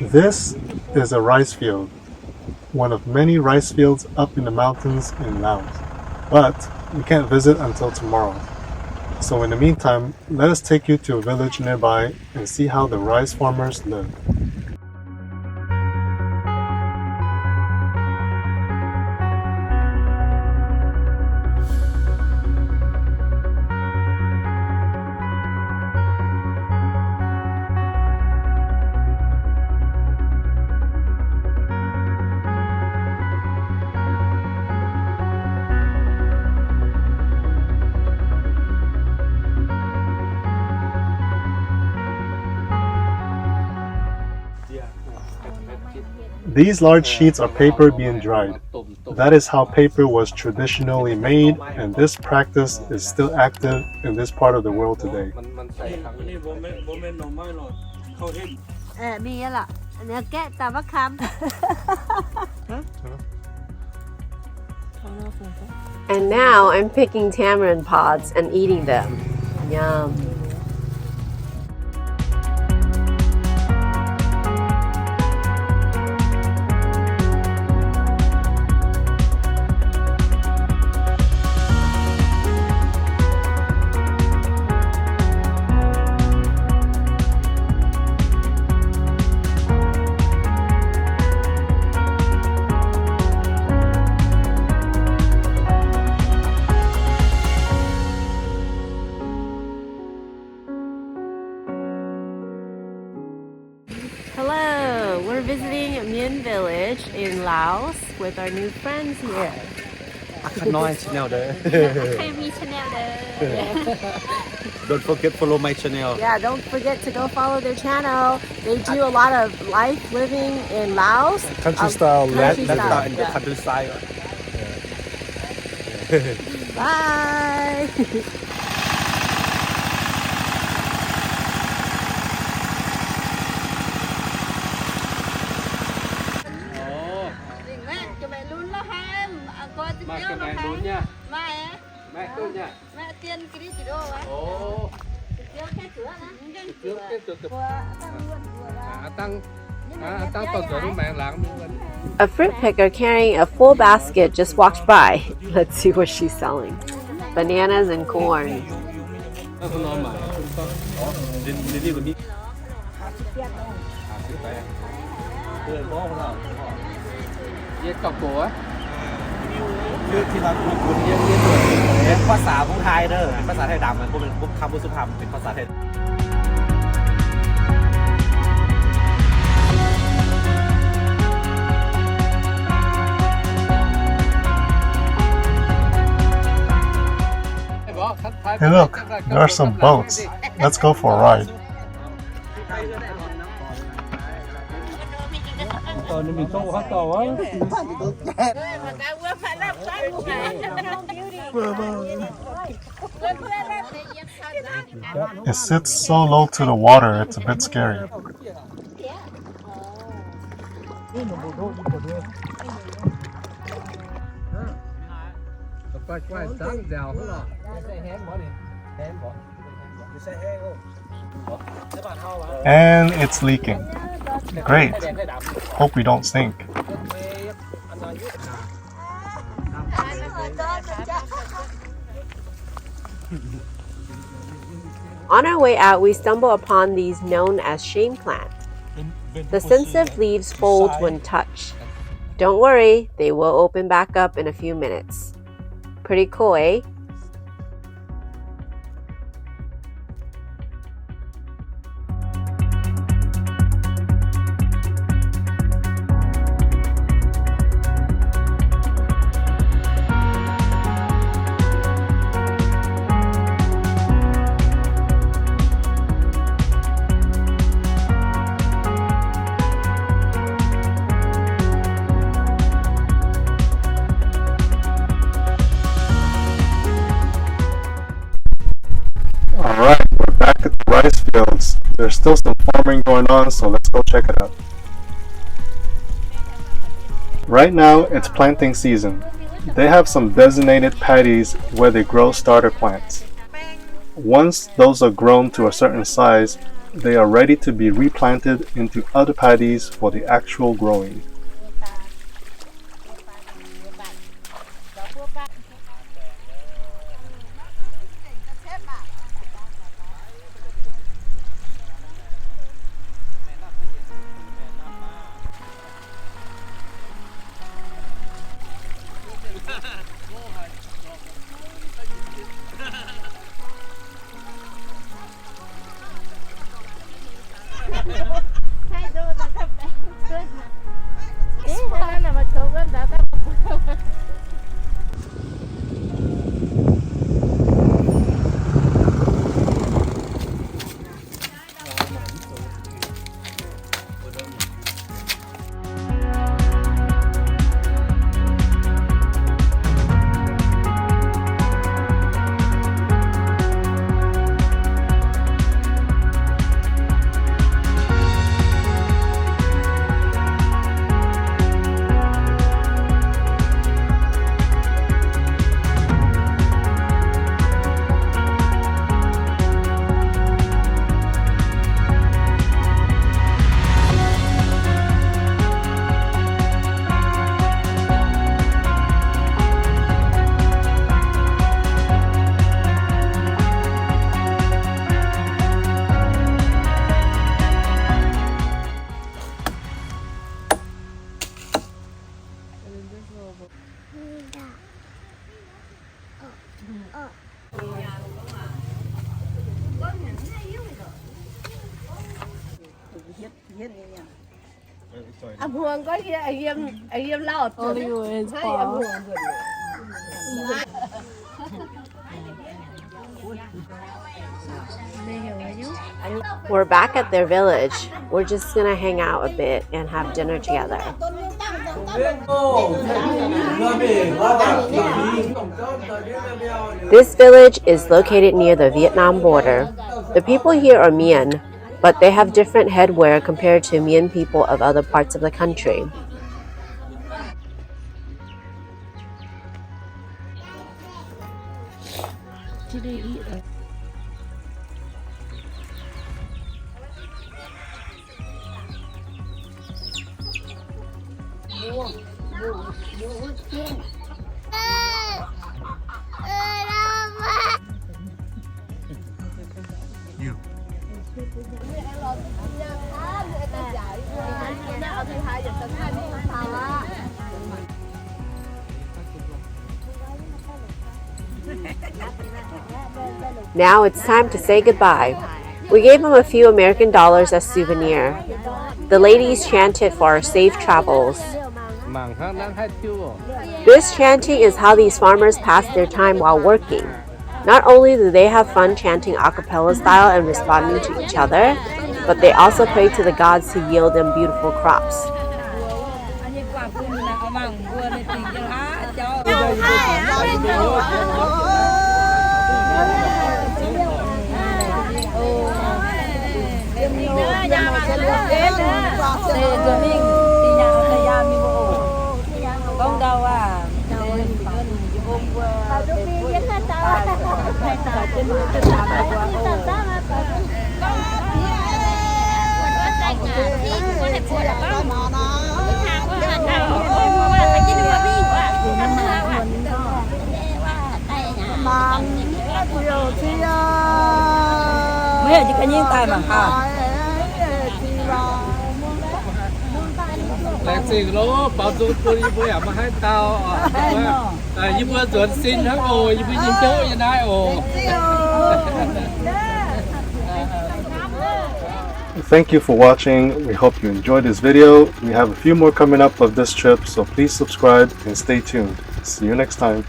This is a rice field, one of many rice fields up in the mountains in Laos. But we can't visit until tomorrow. So in the meantime, let us take you to a village nearby and see how the rice farmers live. These large sheets are paper being dried. That is how paper was traditionally made, and this practice is still active in this part of the world today. And now I'm picking tamarind pods and eating them. Yum. Hello, we're visiting Mien Village in Laos with our new friends here. Akha Noi Channel Akha Channel. Don't forget follow my channel. Yeah, don't forget to go follow their channel. They do a lot of life living in Laos. Country style, country That's style, in the yeah. countryside. Bye. Cho mẹ luôn đó ha, coi tiếng Mẹ đó mẹ ha. luôn nha. Mẹ Mẹ tôi nha. mẹ tiên cái đi đồ á. Ồ. Tiếng cái cửa nè. Trước cái từ tăng Tăng tăng cửa của mẹ lãng A fruit picker carrying a full basket just walked by. Let's see what she's selling. Bananas and corn. của คือที่เราคุณเรียนด้วยภาษาผู้ไทยเด้อภาษาไทยดำมันเป็นคำสุภาพเป็นภาษาไทย Hey look, there are some boats. Let's go for a ride. It sits so low to the water, it's a bit scary. And it's leaking. Great. Hope we don't sink. On our way out, we stumble upon these known as shame plant. The sensitive leaves fold when touched. Don't worry, they will open back up in a few minutes. Pretty cool, eh? Alright, we're back at the rice fields. There's still some farming going on, so let's go check it out. Right now, it's planting season. They have some designated paddies where they grow starter plants. Once those are grown to a certain size, they are ready to be replanted into other paddies for the actual growing. Âm hưởng có kia ai yếm Laos. We're back at their village. We're just gonna hang out a bit and have dinner together. This village is located near the Vietnam border. The people here are Mien, but they have different headwear compared to Mien people of other parts of the country. Now it's time to say goodbye. We gave them a few American dollars as souvenir. The ladies chanted for our safe travels. This chanting is how these farmers pass their time while working. Not only do they have fun chanting a cappella style and responding to each other, but they also pray to the gods to yield them beautiful crops. Thank you for watching. We hope you enjoyed this video. We have a few more coming up of this trip, so please subscribe and stay tuned. See you next time.